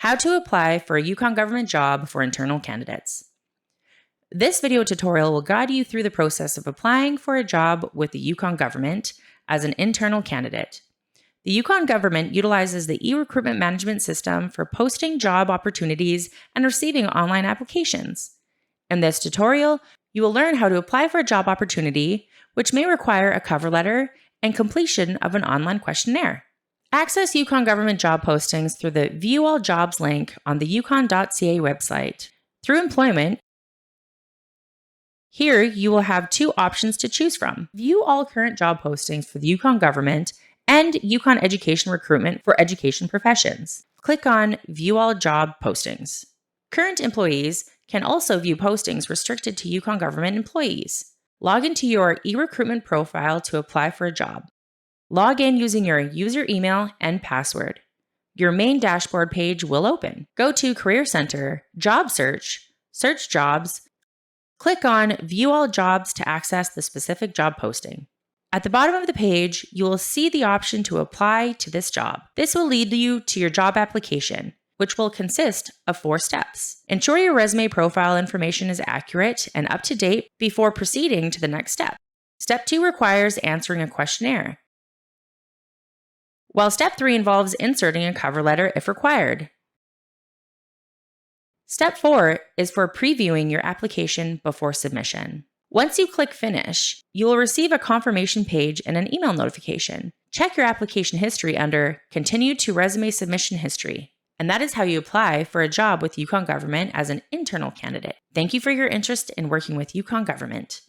How to apply for a Yukon government job for internal candidates. This video tutorial will guide you through the process of applying for a job with the Yukon government as an internal candidate. The Yukon government utilizes the e-recruitment management system for posting job opportunities and receiving online applications. In this tutorial, you will learn how to apply for a job opportunity, which may require a cover letter and completion of an online questionnaire. Access Yukon government job postings through the View All Jobs link on the yukon.ca website. Through employment, here you will have two options to choose from: view all current job postings for the Yukon government and Yukon education recruitment for education professions. Click on View All Job Postings. Current employees can also view postings restricted to Yukon government employees. Log into your e-recruitment profile to apply for a job. Log in using your user email and password. Your main dashboard page will open. Go to Career Center, Job Search, Search Jobs. Click on View All Jobs to access the specific job posting. At the bottom of the page, you will see the option to apply to this job. This will lead you to your job application, which will consist of 4 steps. Ensure your resume profile information is accurate and up to date before proceeding to the next step. Step 2 requires answering a questionnaire, while Step 3 involves inserting a cover letter if required. Step 4 is for previewing your application before submission. Once you click Finish, you will receive a confirmation page and an email notification. Check your application history under Continue to Resume Submission History. And that is how you apply for a job with Yukon government as an internal candidate. Thank you for your interest in working with Yukon government.